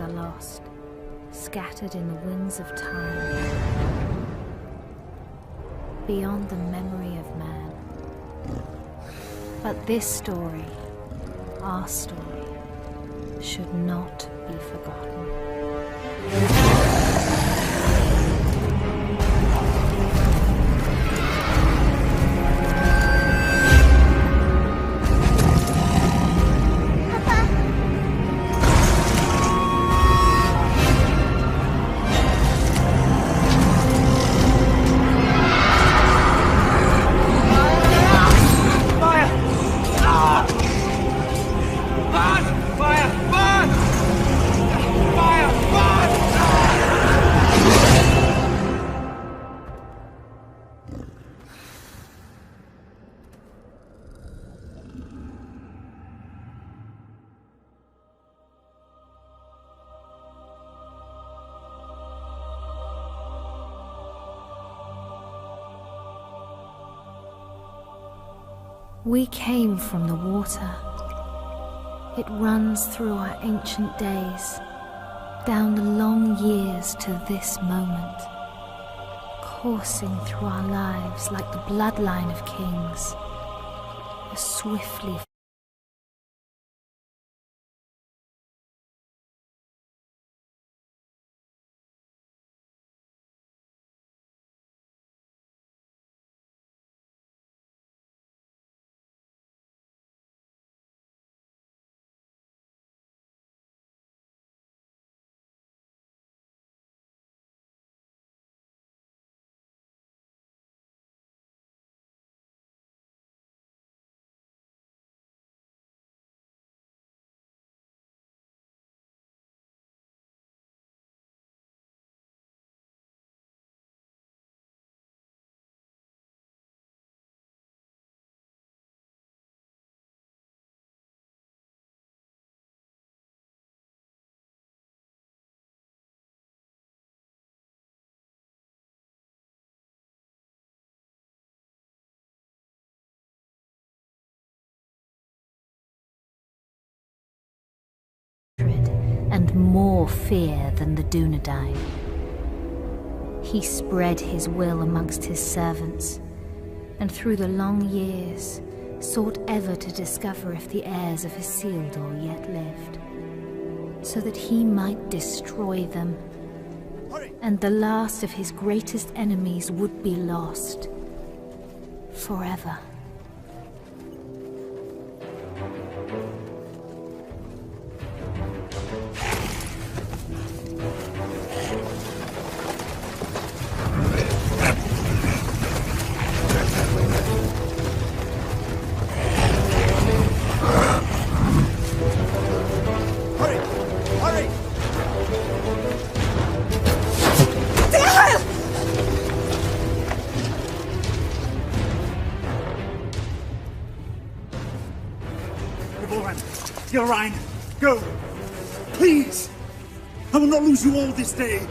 are lost, scattered in the winds of time, beyond the memory of man. But this story, our story, should not be forgotten. We came from the water. It runs through our ancient days, down the long years to this moment, coursing through our lives like the bloodline of kings, a swiftly and more fear than the Dunedain. He spread his will amongst his servants, and through the long years sought ever to discover if the heirs of Isildur yet lived, so that he might destroy them, and the last of his greatest enemies would be lost forever. Yorain, go! Please! I will not lose you all this day!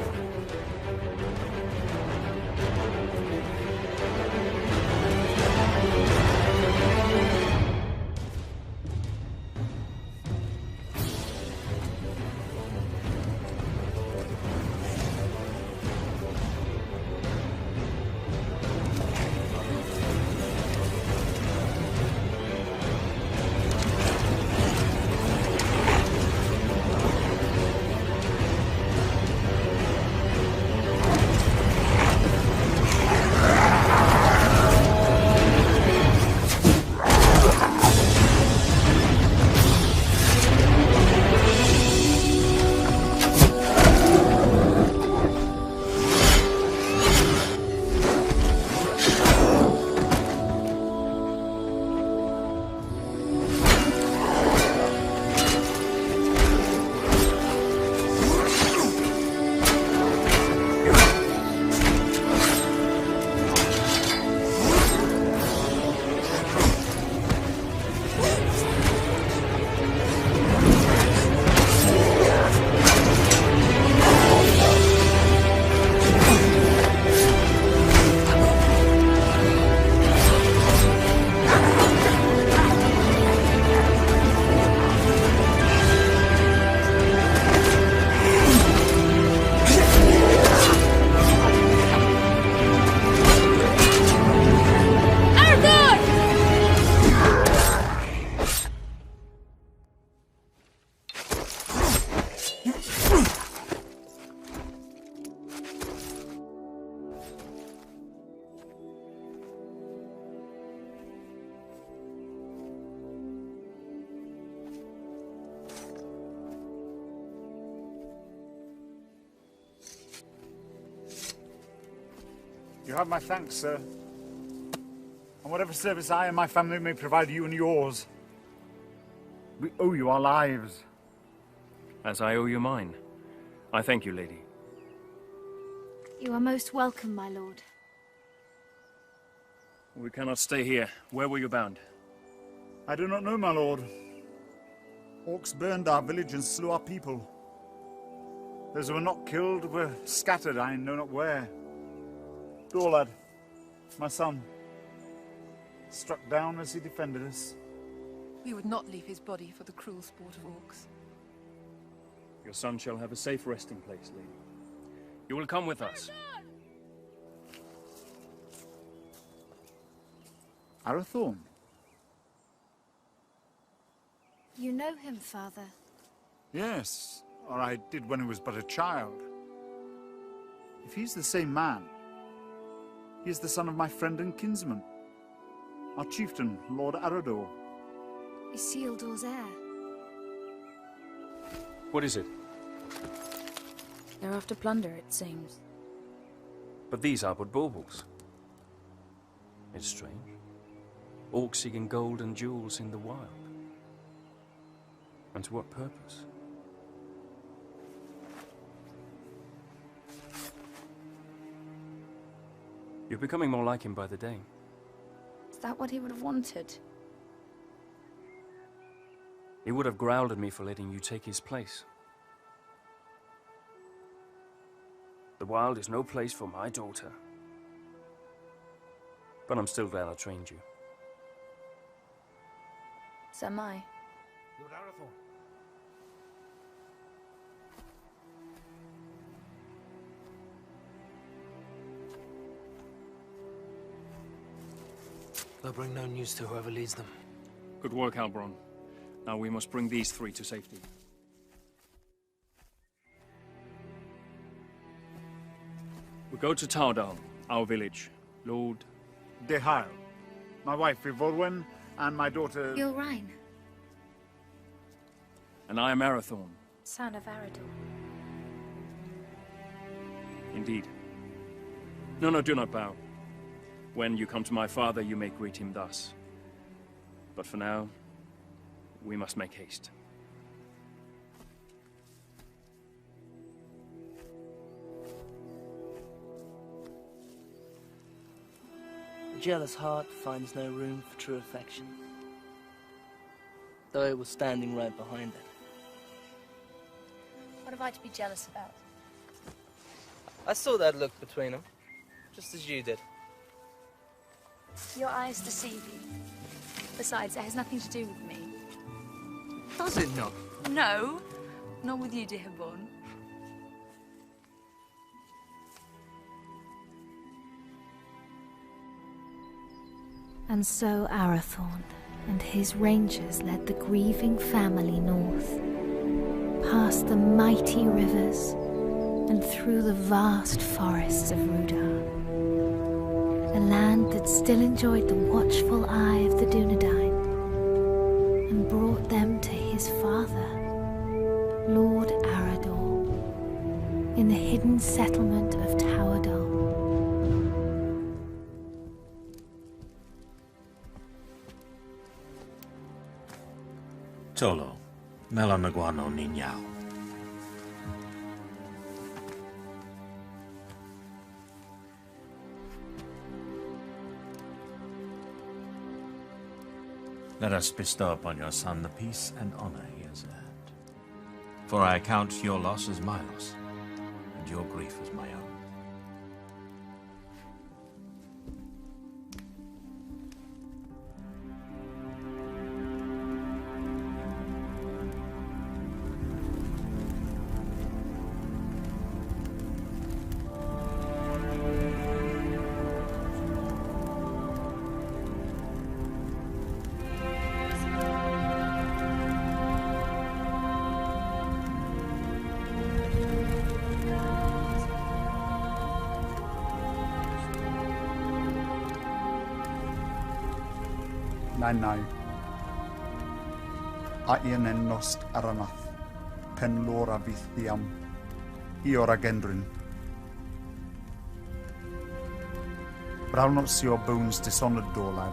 You have my thanks, sir. And whatever service I and my family may provide you and yours, we owe you our lives. As I owe you mine. I thank you, lady. You are most welcome, my lord. We cannot stay here. Where were you bound? I do not know, my lord. Orcs burned our village and slew our people. Those who were not killed were scattered, I know not where. Dorlad, my son, struck down as he defended us. We would not leave his body for the cruel sport of orcs. Your son shall have a safe resting place, lady. You will come with us. Arathorn? You know him, father? Yes, or I did when he was but a child. If he's the same man, he is the son of my friend and kinsman, our chieftain, Lord Arador. Isildur's heir. What is it? They're after plunder, it seems. But these are but baubles. It's strange. Orcs seeking gold and jewels in the wild. And to what purpose? You're becoming more like him by the day. Is that what he would have wanted? He would have growled at me for letting you take his place. The wild is no place for my daughter. But I'm still glad I trained you. So am I. Lord Arathorn. They'll bring no news to whoever leads them. Good work, Halbron. Now we must bring these three to safety. We go to Tardal, our village. Lord... Dehail, my wife Ivorwen, and my daughter... Gilrain, And I am Arathorn. Son of Arador. Indeed. No, do not bow. When you come to my father, you may greet him thus. But for now, we must make haste. A jealous heart finds no room for true affection, though it was standing right behind it. What have I to be jealous about? I saw that look between them, just as you did. Your eyes deceive you. Besides, it has nothing to do with me. Does it not? No, not with you, dear Born. And so Arathorn and his rangers led the grieving family north, past the mighty rivers and through the vast forests of Rudar. A land that still enjoyed the watchful eye of the Dunedain, and brought them to his father, Lord Arador, in the hidden settlement of Tauadal. Tolo, Melanaguano Niñao. Let us bestow upon your son the peace and honor he has earned. For I account your loss as my loss, and your grief as my own. Nai. Aien en nost aranath, pen lora vithiam, iora gendrin. But I'll not see your bones dishonoured, door lad.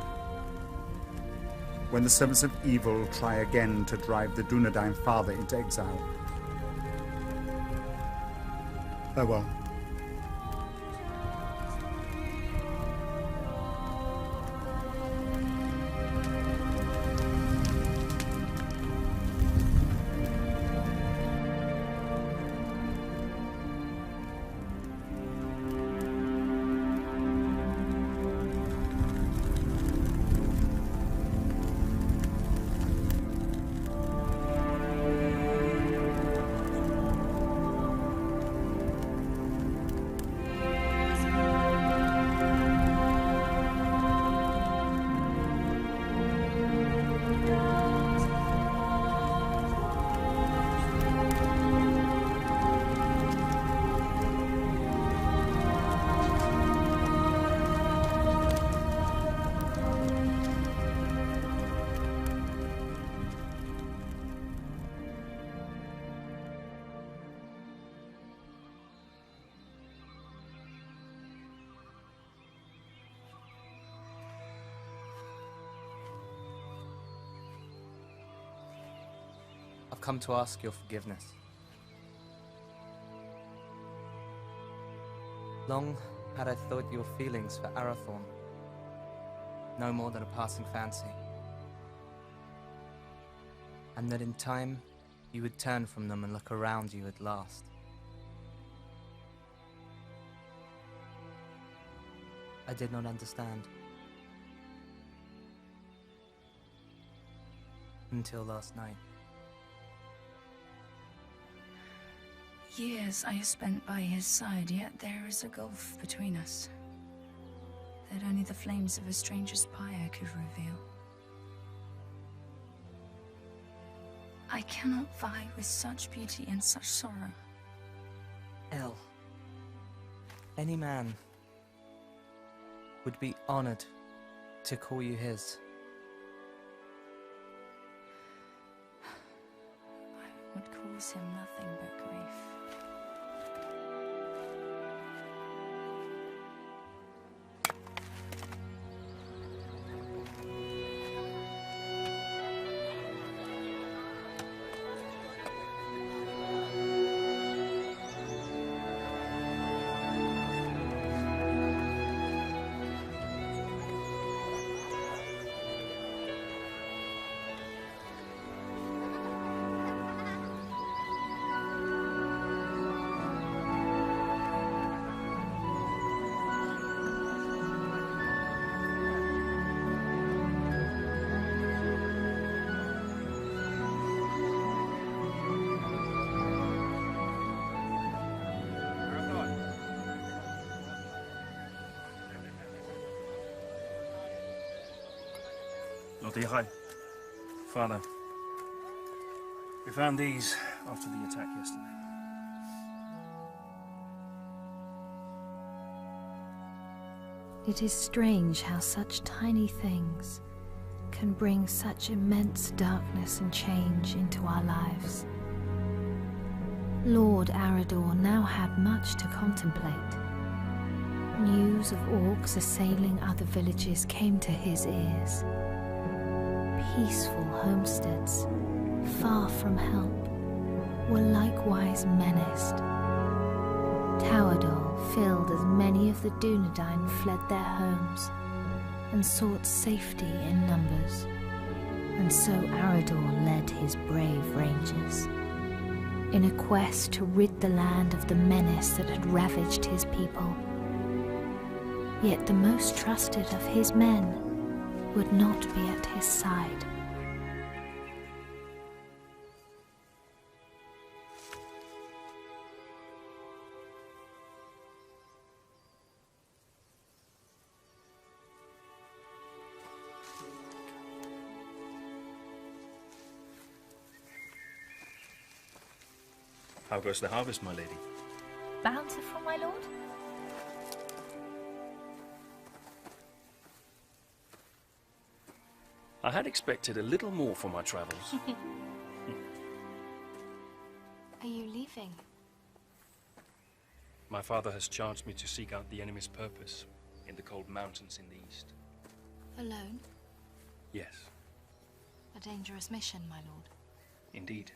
When the servants of evil try again to drive the Dunedain father into exile. Farewell. I've come to ask your forgiveness. Long had I thought your feelings for Arathorn no more than a passing fancy, and that in time you would turn from them and look around you at last. I did not understand. Until last night. Years I have spent by his side, yet there is a gulf between us that only the flames of a stranger's pyre could reveal. I cannot vie with such beauty and such sorrow. El, any man would be honored to call you his. I would cause him nothing but grief. Lord Ihai. Father, we found these after the attack yesterday. It is strange how such tiny things can bring such immense darkness and change into our lives. Lord Arador now had much to contemplate. News of orcs assailing other villages came to his ears. Peaceful homesteads, far from help, were likewise menaced. Towadol filled as many of the Dunedain fled their homes and sought safety in numbers, and so Arador led his brave rangers in a quest to rid the land of the menace that had ravaged his people. Yet the most trusted of his men would not be at his side. How goes the harvest, my lady? Bountiful, my lord? I had expected a little more for my travels. Are you leaving? My father has charged me to seek out the enemy's purpose in the cold mountains in the east. Alone? Yes, A dangerous mission, my lord. indeed.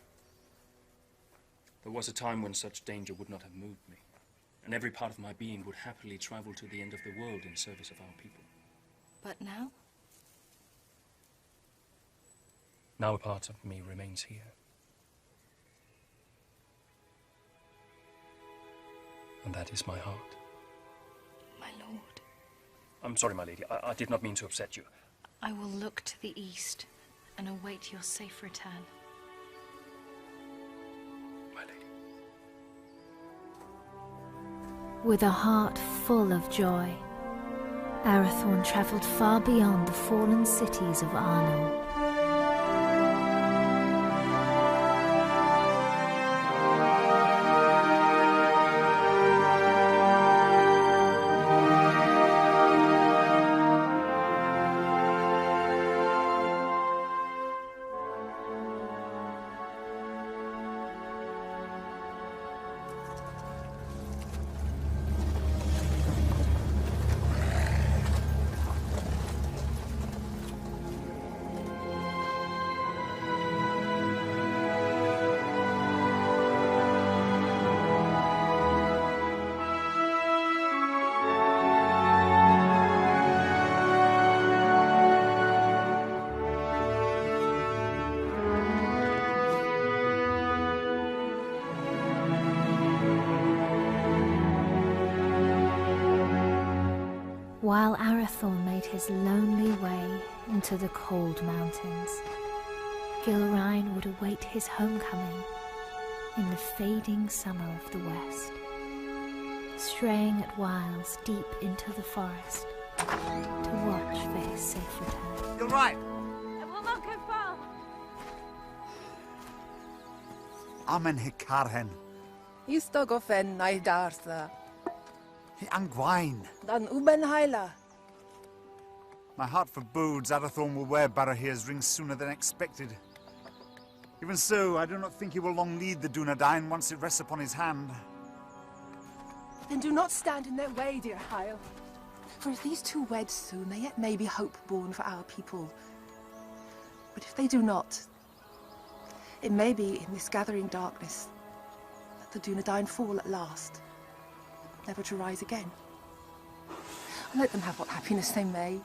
There was a time when such danger would not have moved me, and every part of my being would happily travel to the end of the world in service of our people. But now? Now a part of me remains here. And that is my heart. My lord. I'm sorry, my lady. I did not mean to upset you. I will look to the east and await your safe return. My lady. With a heart full of joy, Arathorn travelled far beyond the fallen cities of Arnor. While Arathorn made his lonely way into the cold mountains, Gilrain would await his homecoming in the fading summer of the west, straying at whiles deep into the forest to watch for his safe return. You're right. I will not go far. Amen hikarhen. Istogofen naidartha. Hi angwain. Dan uben haila. My heart forebodes Arathorn will wear Barahir's ring sooner than expected. Even so, I do not think he will long need the Dunedain once it rests upon his hand. Then do not stand in their way, dear Hyle. For if these two wed soon, there yet may be hope born for our people. But if they do not, it may be in this gathering darkness that the Dunedain fall at last, never to rise again. And let them have what happiness they may.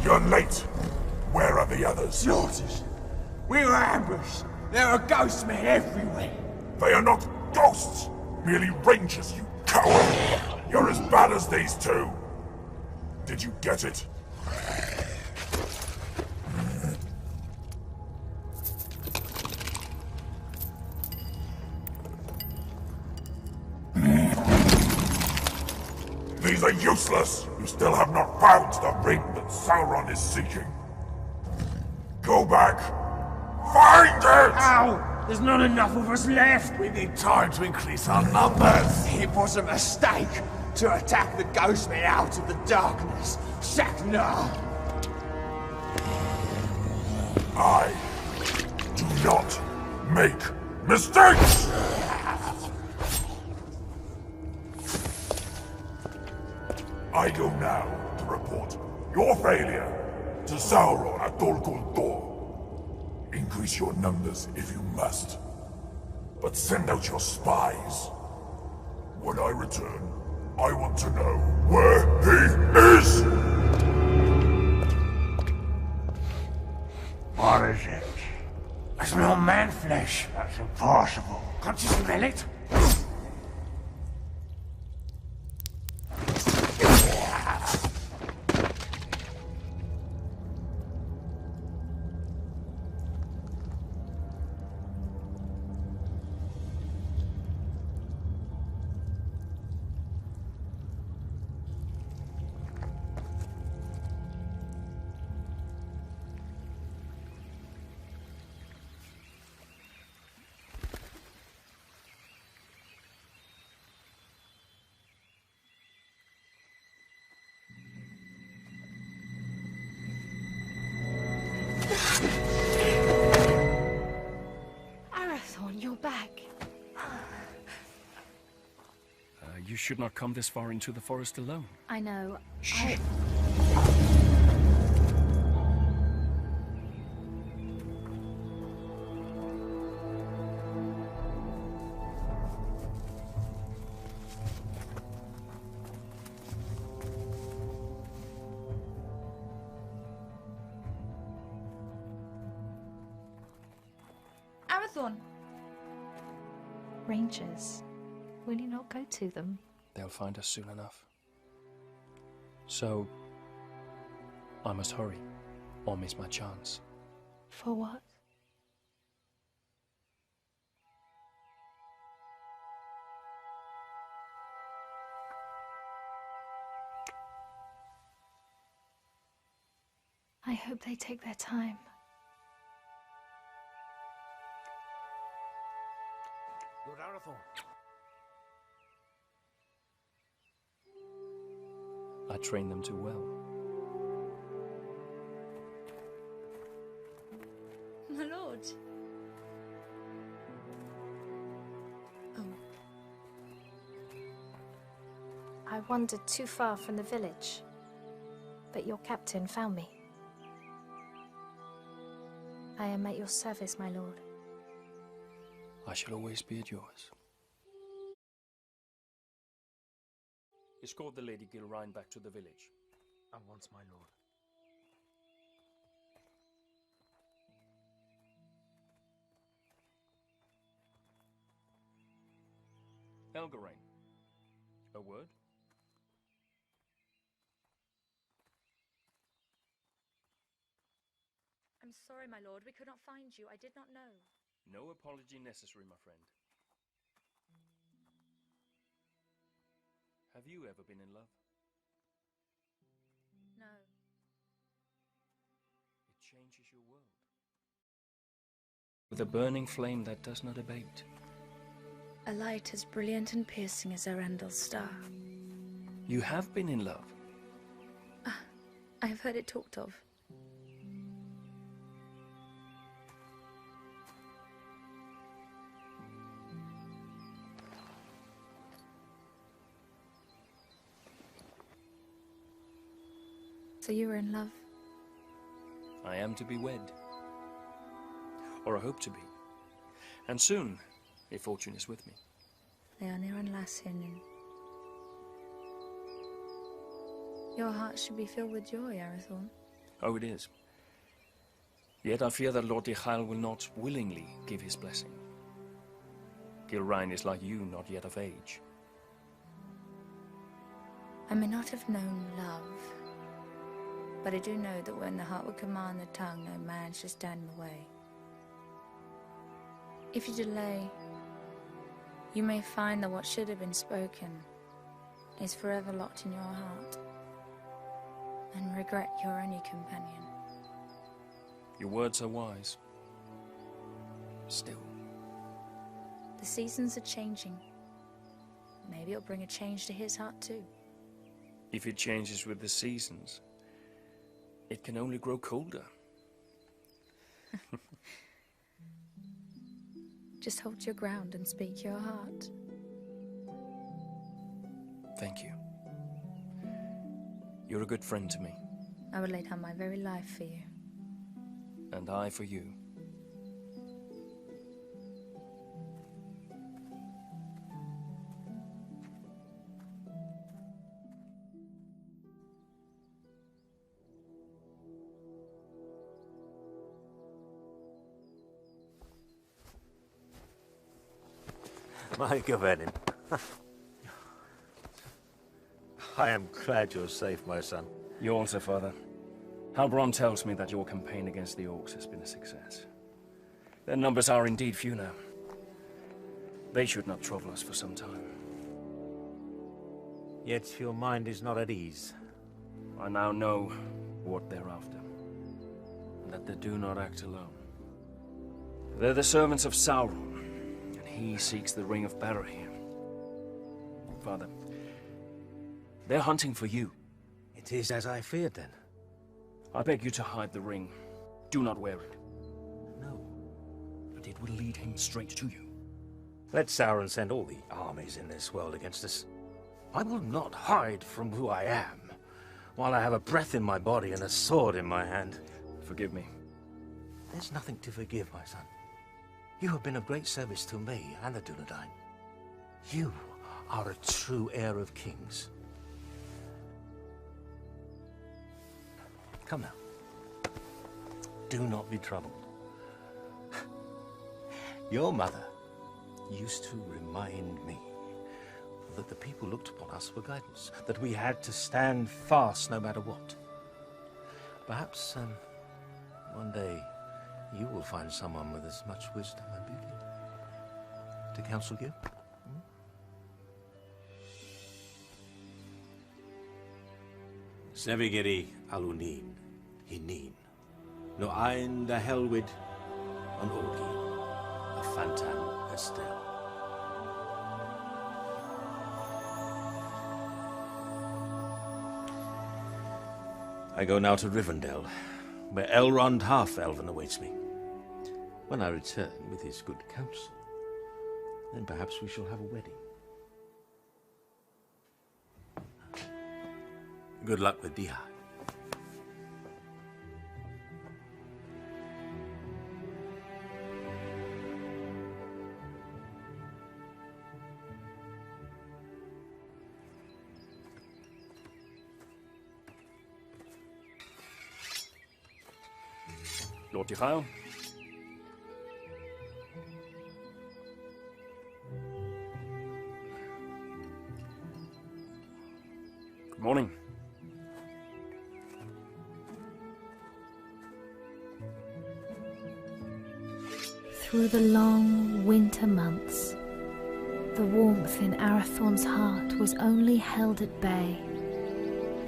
You're late. Where are the others? Slaughtered. We were ambushed. There are ghost men everywhere. They are not ghosts, merely rangers, you coward! You're as bad as these two. Did you get it? These are useless! You still have not found the ring that Sauron is seeking. Go back. Find it! Ow! There's not enough of us left! We need time to increase our numbers. It was a mistake to attack the ghost men out of the darkness. Shaknar! I do not make mistakes! I go now to report your failure to Sauron at Dol Guldur. Increase your numbers if you must, but send out your spies. When I return, I want to know where he is! What is it? It's no man flesh. That's impossible. Can't you smell it? Arathorn, you're back. You should not come this far into the forest alone. I know. Arathorn! Rangers. Will you not go to them? They'll find us soon enough. So, I must hurry, or miss my chance. For what? I hope they take their time. Lord Arathorn. I trained them too well. My lord. Oh. I wandered too far from the village, but your captain found me. I am at your service, my lord. I shall always be at yours. Escort the Lady Gilrain back to the village. At once, my lord. Elgarain, a word? I'm sorry, my lord. We could not find you. I did not know. No apology necessary, my friend. Have you ever been in love? No. It changes your world. With a burning flame that does not abate. A light as brilliant and piercing as Erendel's star. You have been in love. I have heard it talked of. So you were in love? I am to be wed. Or I hope to be. And soon, if fortune is with me. Leonir and Lassinin. Your heart should be filled with joy, Arathorn. Oh, it is. Yet I fear that Lord Yechiel will not willingly give his blessing. Gilrain is like you, not yet of age. I may not have known love, but I do know that when the heart would command the tongue, no man should stand in the way. If you delay, you may find that what should have been spoken is forever locked in your heart, and regret your only companion. Your words are wise. Still. The seasons are changing. Maybe it'll bring a change to his heart too. If it changes with the seasons, it can only grow colder. Just hold your ground and speak your heart. Thank you. You're a good friend to me. I would lay down my very life for you. And I for you. My Gavenin. I am glad you're safe, my son. You also, Father. Halbrand tells me that your campaign against the Orcs has been a success. Their numbers are indeed few now. They should not trouble us for some time. Yet your mind is not at ease. I now know what they're after, and that they do not act alone. They're the servants of Sauron, and he seeks the Ring of Barahir. Father, they're hunting for you. It is as I feared, then. I beg you to hide the ring. Do not wear it. No. But it will lead him straight to you. Let Sauron send all the armies in this world against us. I will not hide from who I am, while I have a breath in my body and a sword in my hand. Forgive me. There's nothing to forgive, my son. You have been of great service to me and the Dunedain. You are a true heir of kings. Come now. Do not be troubled. Your mother used to remind me that the people looked upon us for guidance, that we had to stand fast no matter what. Perhaps one day you will find someone with as much wisdom and beauty to counsel you. Sevigeri alunin, hinin, no ein da helwid, an orgi, a fantan estel. I go now to Rivendell, where Elrond Half-Elven awaits me. When I return with his good counsel, then perhaps we shall have a wedding. Good luck with Dihad. Lord Dihal. Good morning. Through the long winter months, the warmth in Arathorn's heart was only held at bay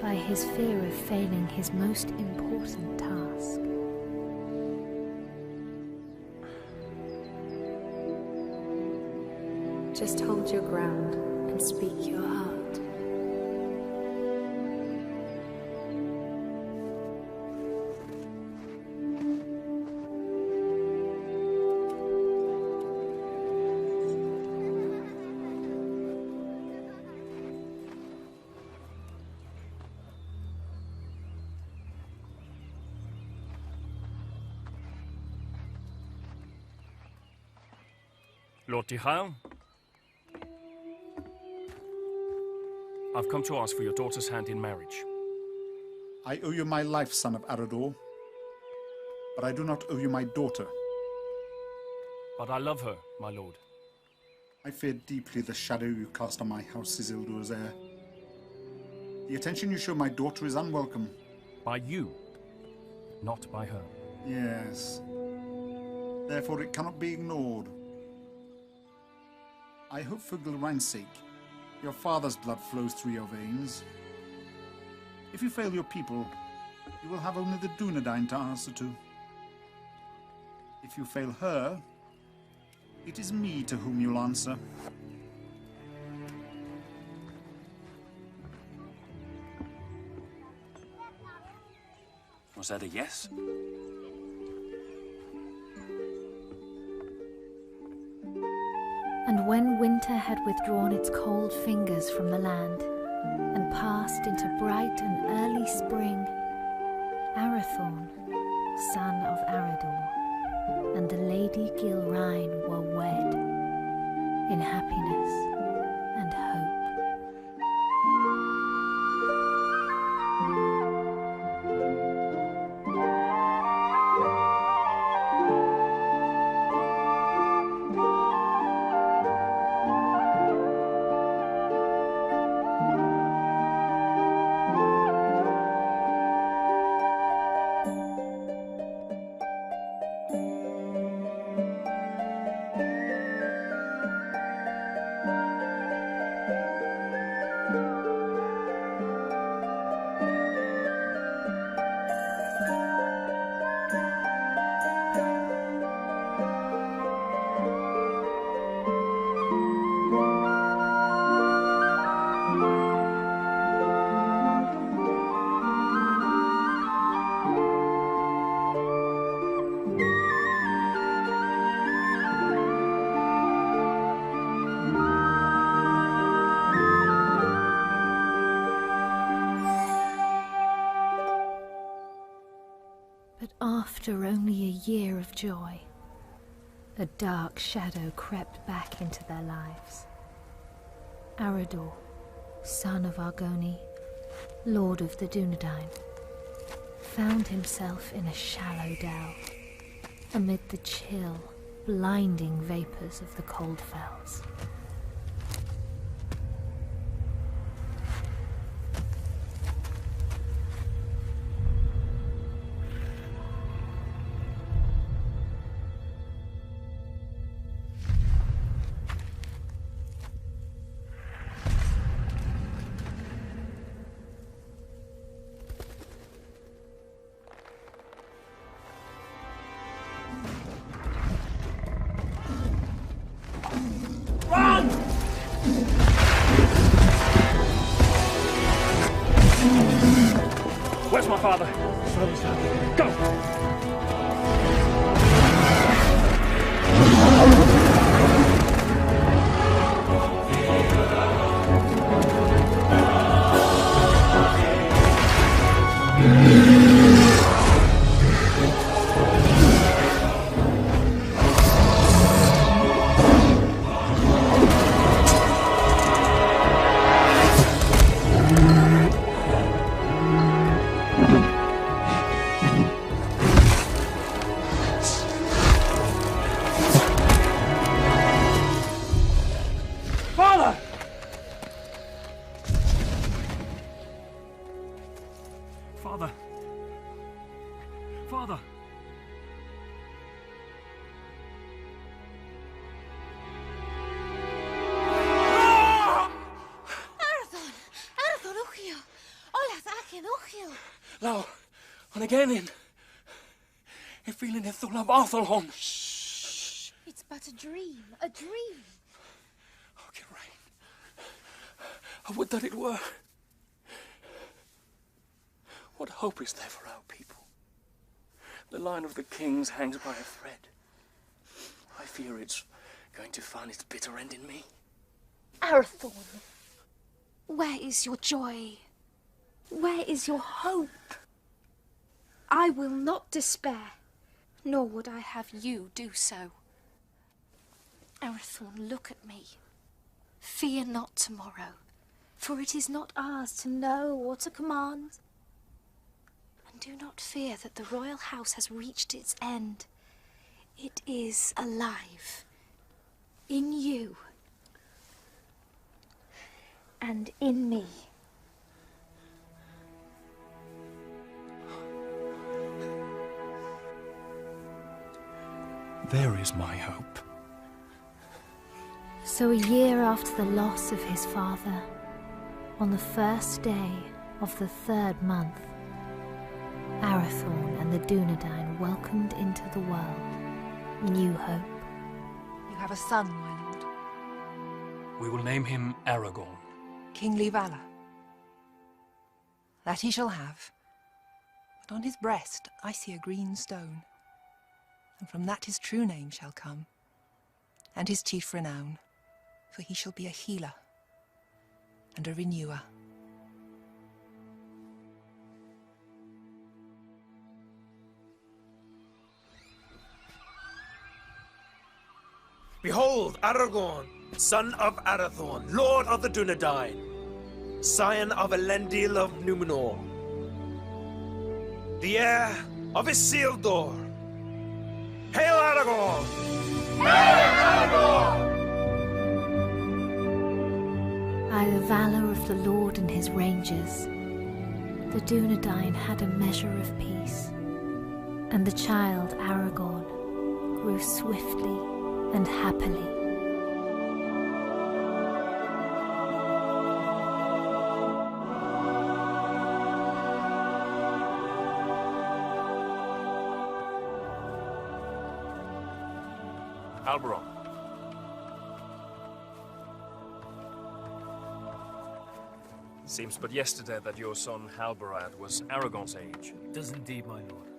by his fear of failing his most important task. Just hold your ground and speak your heart. Lord Dihal? I've come to ask for your daughter's hand in marriage. I owe you my life, son of Arador. But I do not owe you my daughter. But I love her, my lord. I fear deeply the shadow you cast on my house, Isildur's heir. The attention you show my daughter is unwelcome. By you, not by her. Yes. Therefore it cannot be ignored. I hope for Gilrain's sake, your father's blood flows through your veins. If you fail your people, you will have only the Dunedain to answer to. If you fail her, it is me to whom you'll answer. Was that a yes? And when winter had withdrawn its cold fingers from the land and passed into bright and early spring, Arathorn, son of Arador, and the Lady Gilrain were wed in happiness and hope. After only a year of joy, a dark shadow crept back into their lives. Arador, son of Argoni, lord of the Dunedain, found himself in a shallow dell, amid the chill, blinding vapors of the cold fells. Where's my father? Go! Father! Father! Arathorn! Arathorn Uchiel! Olas Achen Uchiel! Lau, on again. I feeling it through love Arthelholm. Shh! It's but a dream, a dream. Okay, right. I would that it were. What hope is there for our people? The line of the kings hangs by a thread. I fear it's going to find its bitter end in me. Arathorn, where is your joy? Where is your hope? I will not despair, nor would I have you do so. Arathorn, look at me. Fear not tomorrow, for it is not ours to know or to command. And do not fear that the royal house has reached its end. It is alive. In you. And in me. There is my hope. So a year after the loss of his father, on the first day of the 3rd month, Arathorn and the Dunedain welcomed into the world new hope. You have a son, my lord. We will name him Aragorn. Kingly valor. That he shall have. But on his breast I see a green stone. And from that his true name shall come, and his chief renown. For he shall be a healer and a renewer. Behold, Aragorn, son of Arathorn, lord of the Dunedain, scion of Elendil of Numenor, the heir of Isildur. Hail Aragorn! Hail Aragorn! By the valor of the Lord and his rangers, the Dunedain had a measure of peace, and the child Aragorn grew swiftly and happily. Halberon. Seems but yesterday that your son Halberad was Aragorn's age. It does indeed, my lord.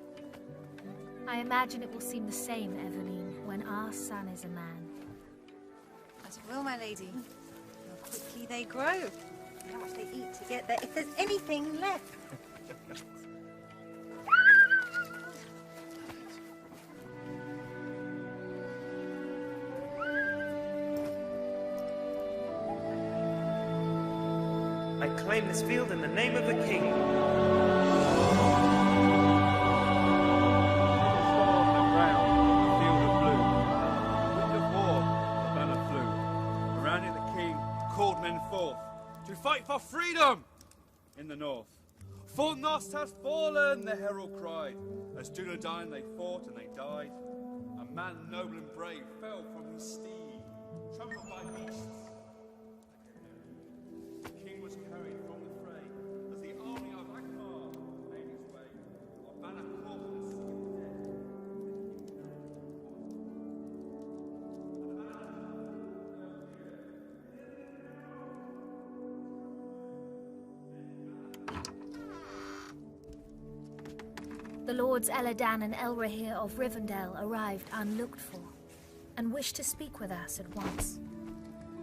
I imagine it will seem the same, Eveline, when our son is a man. As it will, my lady. How quickly they grow. How much they eat to get there, if there's anything left. claim this field in the name of the king. To fight for freedom in the north. Fornost has fallen, the herald cried. As Dunedain they fought and they died. A man noble and brave fell from his steed, trampled by beasts. The king was carried from the fray as the army of Akbar made its way. Our banner caught and swept dead. The Lords Eladan and Elrahir of Rivendell arrived unlooked for, and wished to speak with us at once.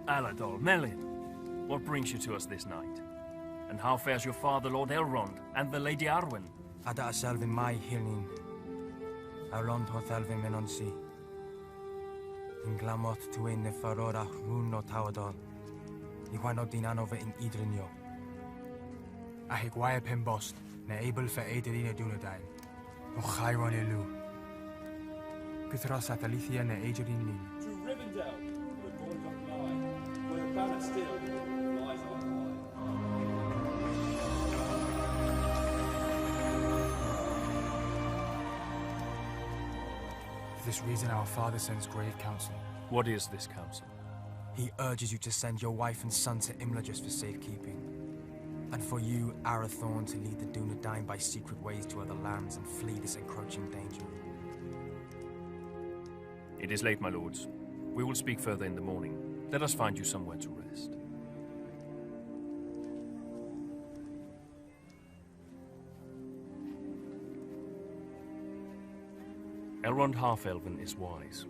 Aladol, Melin, what brings you to us this night? And how fares your father, Lord Elrond, and the Lady Arwen? Ada Selvin mai hilnin. Elrond hoth Elvin menonsi. In glamot tuin ne farora rún no tawadol. Iwan din anove in idrinio. Ahigwaya pimbost, ne able for Aederina Dunedain. O Chiron Elu. Pithros Atalicia ne Aederin Nin. To Rivendell, where dawn doth lie, where the banner still lies on high. For this reason our father sends grave counsel. What is this counsel? He urges you to send your wife and son to Imladris for safekeeping. And for you, Arathorn, to lead the Dunedain by secret ways to other lands and flee this encroaching danger. It is late, my lords. We will speak further in the morning. Let us find you somewhere to rest. Elrond Half-Elven is wise.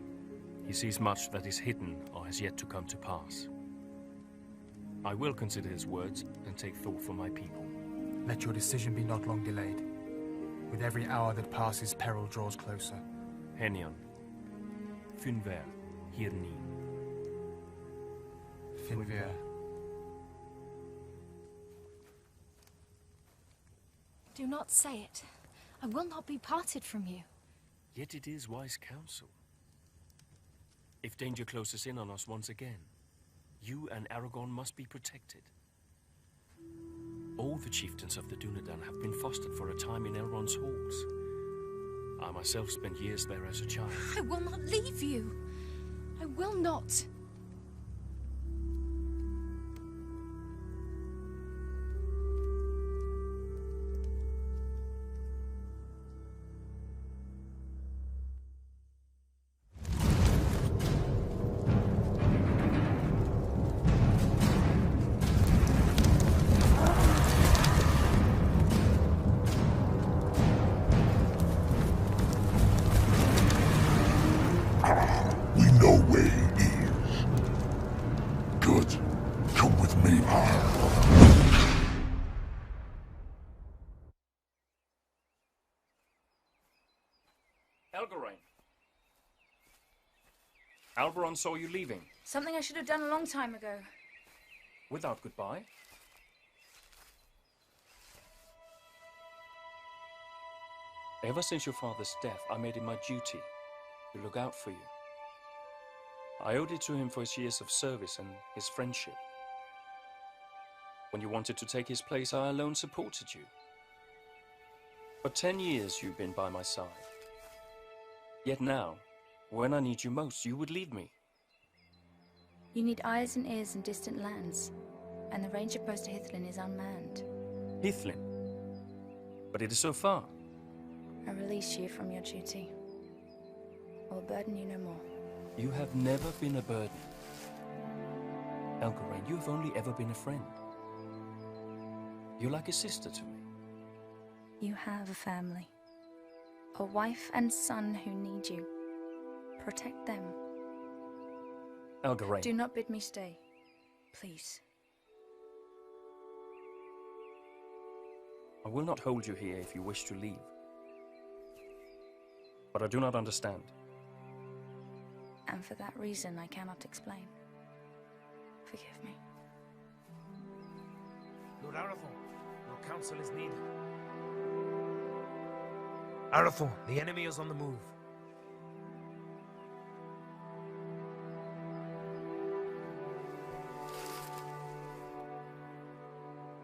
He sees much that is hidden or has yet to come to pass. I will consider his words and take thought for my people. Let your decision be not long delayed. With every hour that passes, peril draws closer. Henion. Finver. Hirnin. Finver. Do not say it. I will not be parted from you. Yet it is wise counsel. If danger closes in on us once again, you and Aragorn must be protected. All the chieftains of the Dunedain have been fostered for a time in Elrond's halls. I myself spent years there as a child. I will not leave you. I will not. Elgarain. Alberon saw you leaving. Something I should have done a long time ago. Without goodbye? Ever since your father's death, I made it my duty to look out for you. I owed it to him for his years of service and his friendship. When you wanted to take his place, I alone supported you. For 10 years you've been by my side. Yet now, when I need you most, you would leave me. You need eyes and ears in distant lands, and the ranger post to Hithlin is unmanned. Hithlin? But it is so far. I release you from your duty. I will burden you no more. You have never been a burden. Elgarain, you have only ever been a friend. You're like a sister to me. You have a family. A wife and son who need you. Protect them. Elgarain. Do not bid me stay. Please. I will not hold you here if you wish to leave. But I do not understand. And for that reason, I cannot explain. Forgive me. Lord Arathorn, your counsel is needed. Arathorn, the enemy is on the move.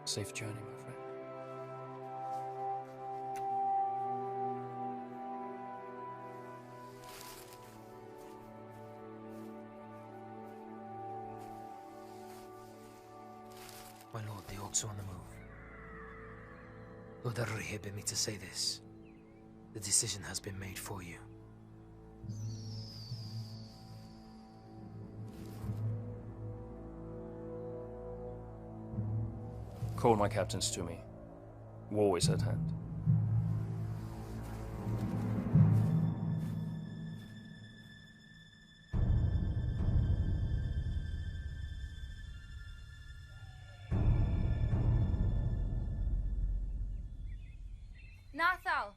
Safe journey, my friend. My lord, the orcs are on the move. Lord Aruri bid me to say this. The decision has been made for you. Call my captains to me. War is at hand. Nathal!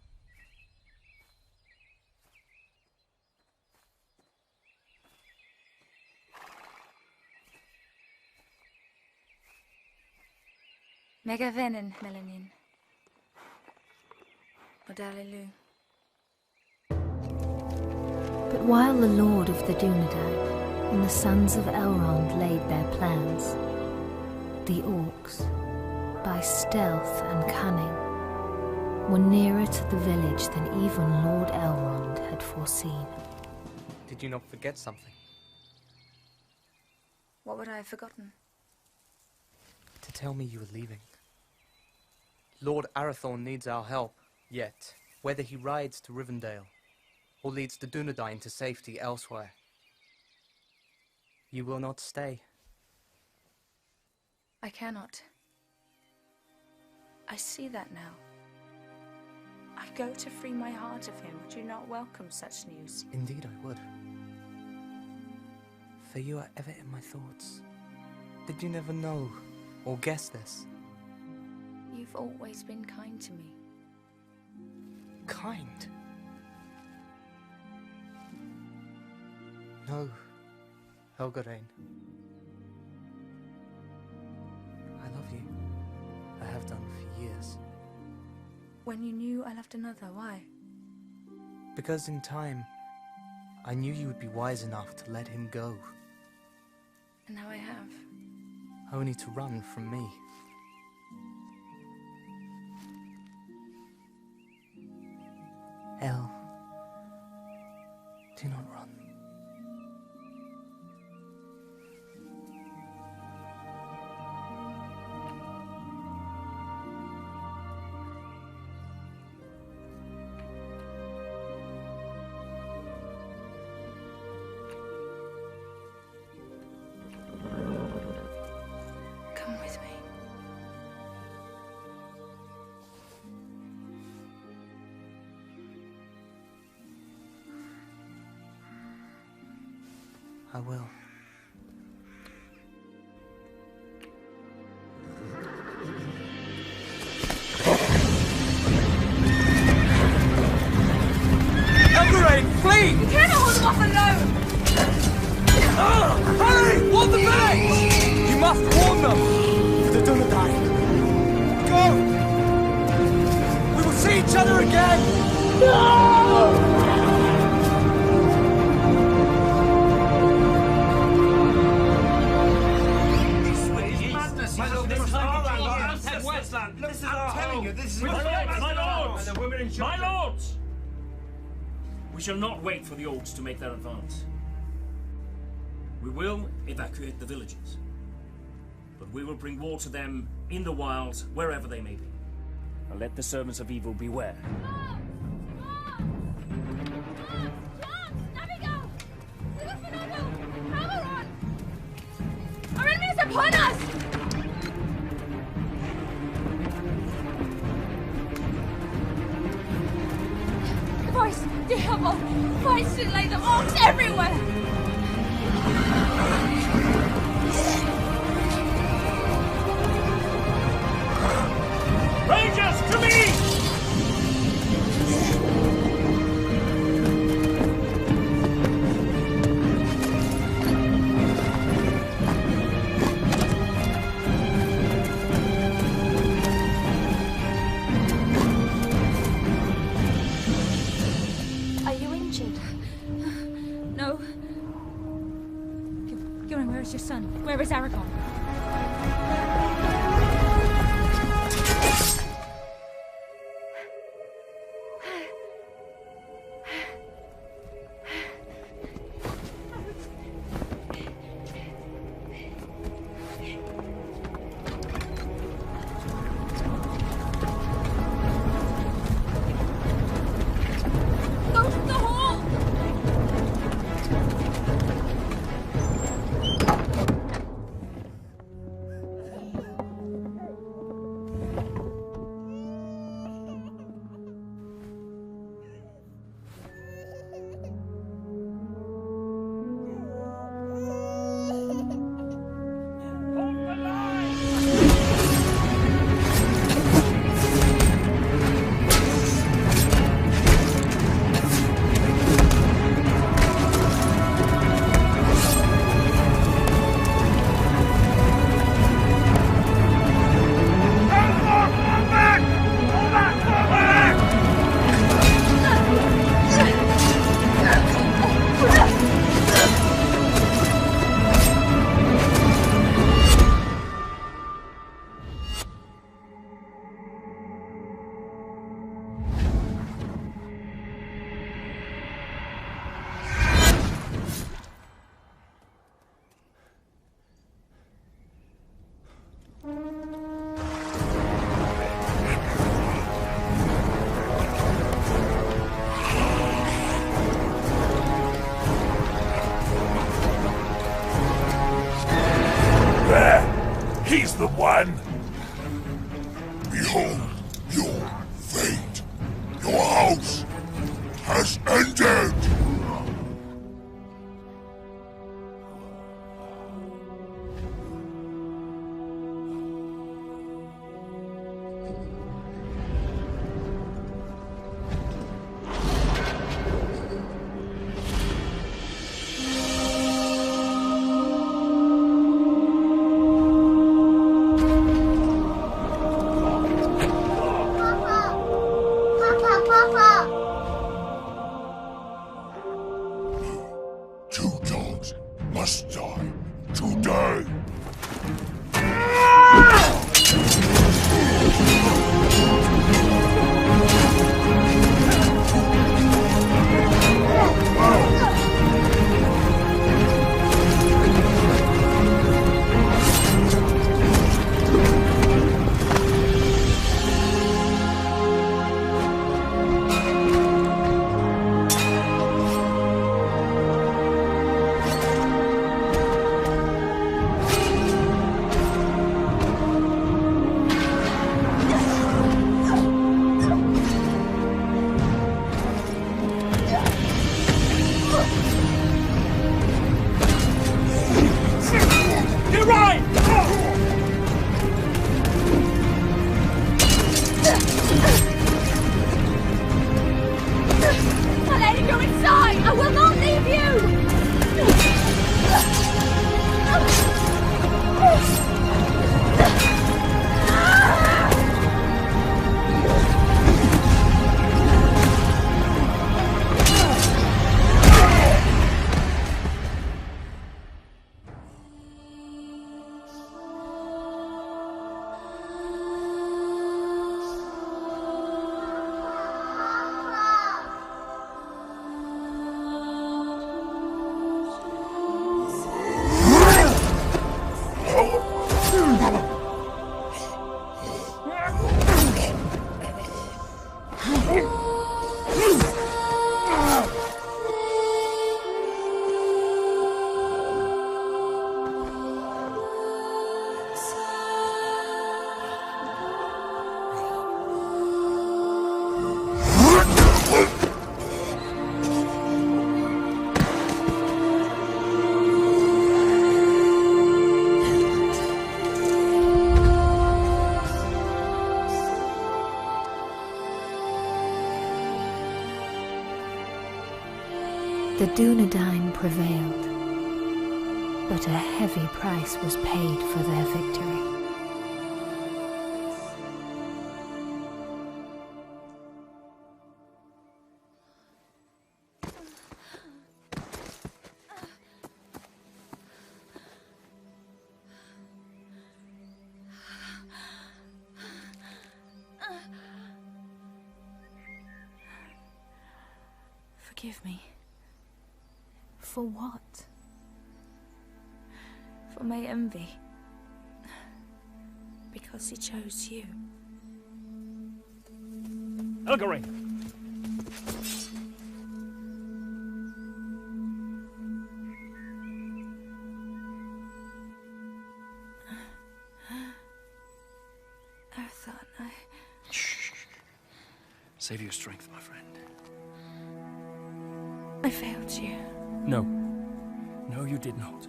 Megavenin, Melanin. Odalilu. But while the Lord of the Dunedain and the sons of Elrond laid their plans, the orcs, by stealth and cunning, were nearer to the village than even Lord Elrond had foreseen. Did you not forget something? What would I have forgotten? To tell me you were leaving. Lord Arathorn needs our help, yet whether he rides to Rivendell or leads the Dunedain to safety elsewhere, you will not stay. I cannot. I see that now. I go to free my heart of him. Would you not welcome such news? Indeed I would. For you are ever in my thoughts. Did you never know or guess this? You've always been kind to me. Kind? No, Helgarain. I love you. I have done for years. When you knew I loved another, why? Because in time, I knew you would be wise enough to let him go. And now I have. Only to run from me. El, do not run. Come with me. I will. Elgarain, flee! You cannot hold them off alone! Hurry! Warn the village! You must warn them! The Dunedain. Go! We will see each other again! No! This is our home. This is My lords! We shall not wait for the orcs to make their advance. We will evacuate the villages. But we will bring war to them in the wilds, wherever they may be. And let the servants of evil beware. Our enemy is upon us! Voice, dear Helmut, voice to lay the orcs everywhere! Rangers, to me! Gillen, where is your son? Where is Aragon? He's the one! Behold your fate! Your house has ended! The Dunedain prevailed, but a heavy price was paid for their victory. forgive me For what? for my envy. Because he chose you. Elgarine! Arathorn, Save your strength, my friend. I failed you. No. No, you did not.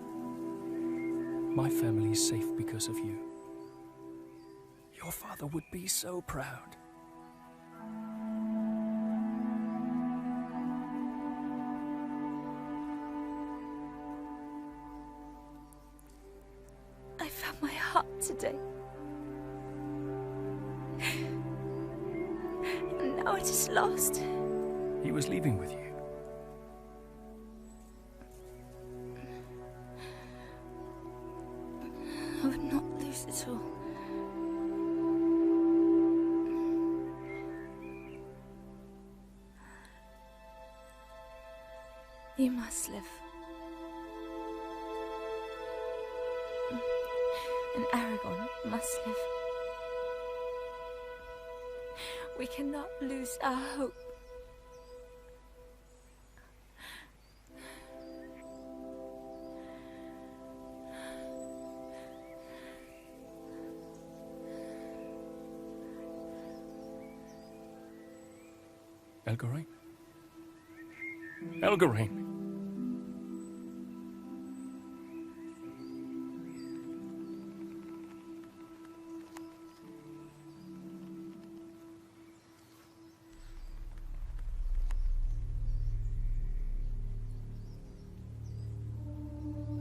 My family is safe because of you. Your father would be so proud. I found my heart today. And now it is lost. He was leaving with you. I would not lose it all. You must live. And Aragorn must live. We cannot lose our hope. Elgarine? Elgarine!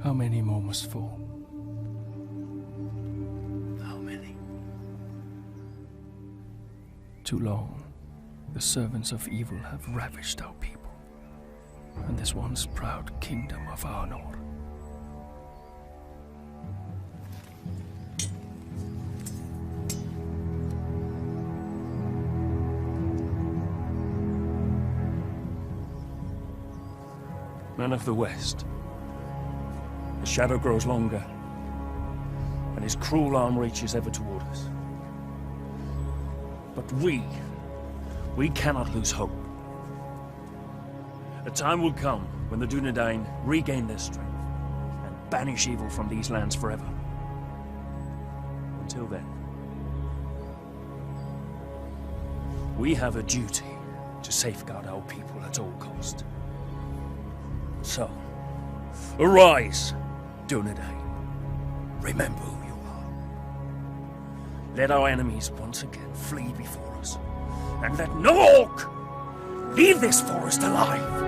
How many more must fall? How many? Too long. The servants of evil have ravished our people, and this once proud kingdom of Arnor. Men of the West, the shadow grows longer, and his cruel arm reaches ever toward us. But we cannot lose hope. A time will come when the Dunedain regain their strength and banish evil from these lands forever. Until then, we have a duty to safeguard our people at all cost. So, arise, Dunedain. Remember who you are. Let our enemies once again flee before us. And let no orc leave this forest alive!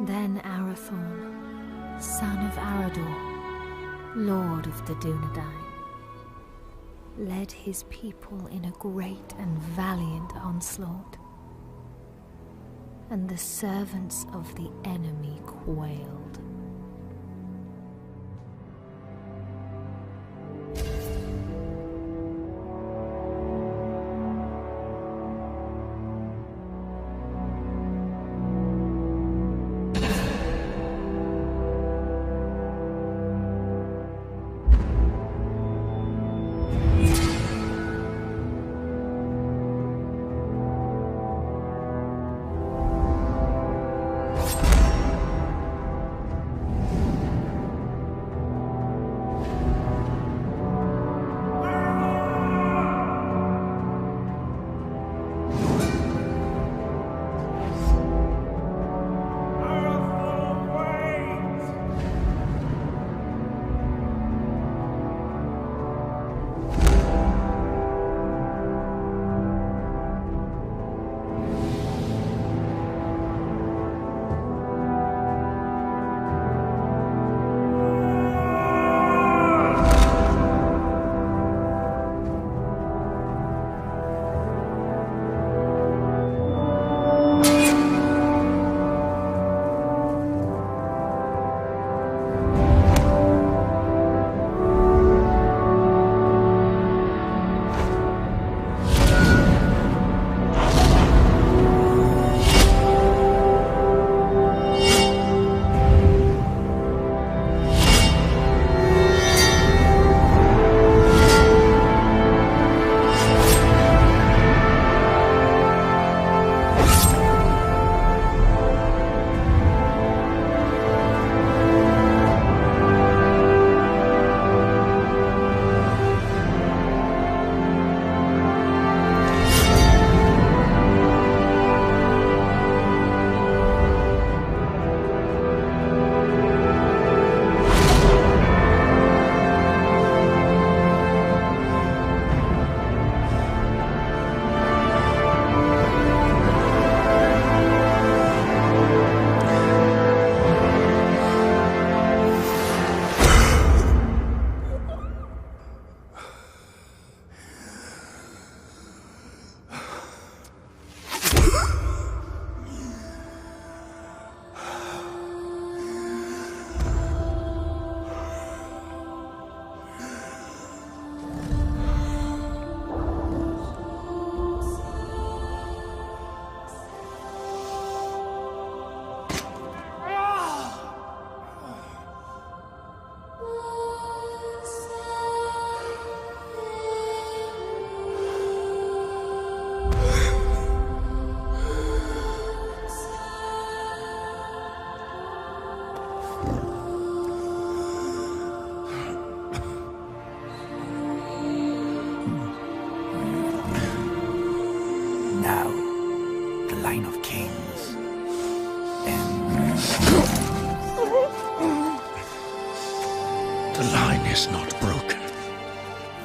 Then Arathorn, son of Arador, lord of the Dunedain, led his people in a great and valiant onslaught, and the servants of the enemy quailed.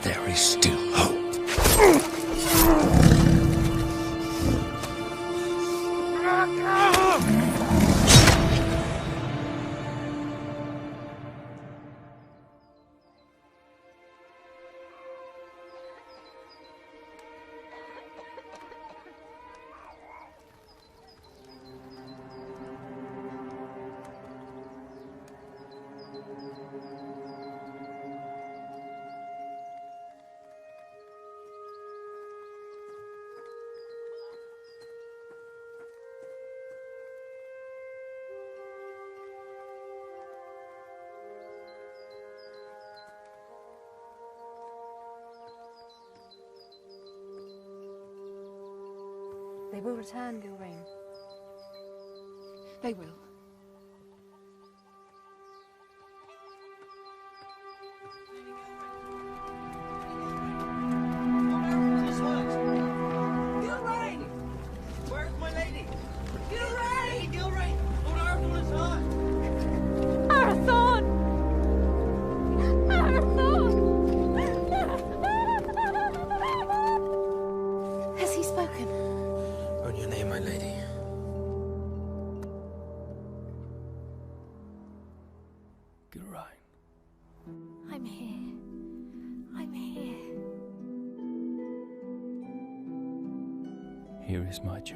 there is still hope. They will return, Gilrain. They will. Gilrain! Where's my lady? Gilrain! Gilrain! Lord Arathorn is hurt! Arathorn! Arathorn! Has he spoken? On your name, my lady. Gilrain. I'm here. I'm here. Here is my joy.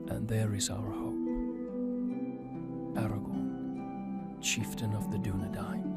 And there is our hope. Aragorn, chieftain of the Dunedain.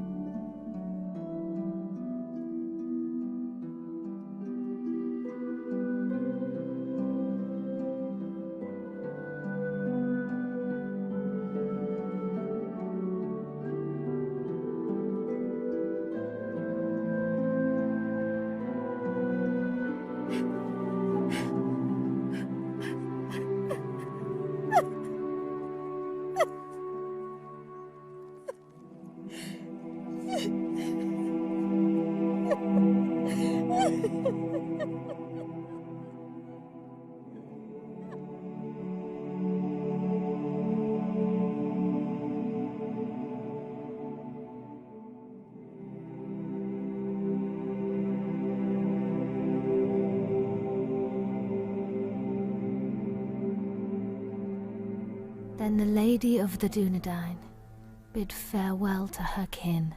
Then the Lady of the Dunedain bid farewell to her kin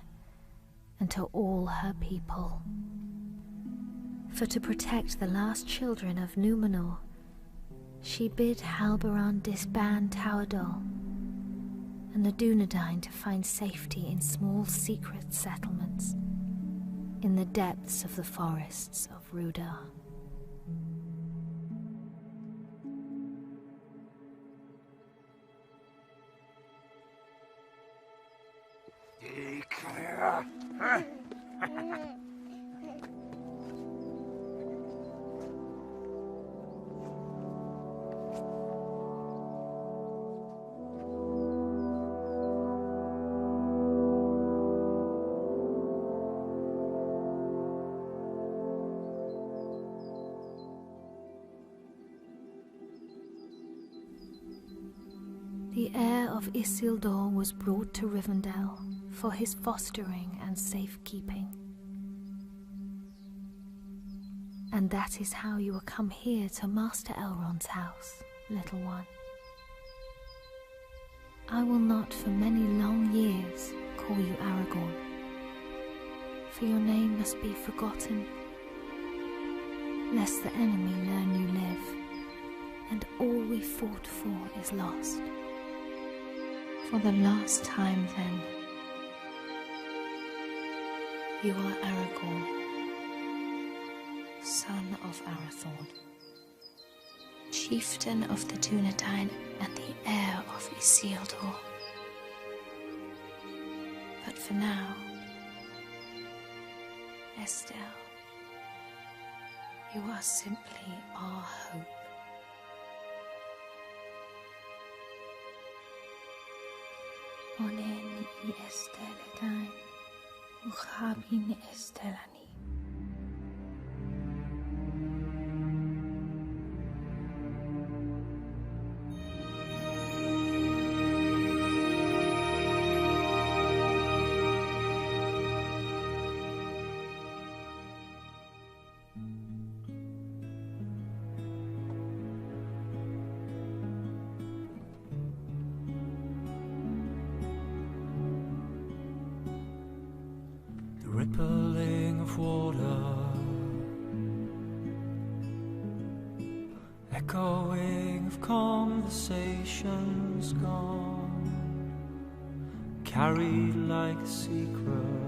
and to all her people. For to protect the last children of Númenor, she bid Halberon disband Tauerdal and the Dunedain to find safety in small secret settlements in the depths of the forests of Rudar. The heir of Isildur was brought to Rivendell for his fostering and safekeeping. And that is how you will come here to Master Elrond's house, little one. I will not for many long years call you Aragorn, for your name must be forgotten, lest the enemy learn you live, and all we fought for is lost. For the last time, then, you are Aragorn, son of Arathorn, chieftain of the Dunedain and the heir of Isildur. But for now, Estelle, you are simply our hope. Onen I Estelle Uchabin Estellani. rippling of water, echoing of conversations gone, carried like a secret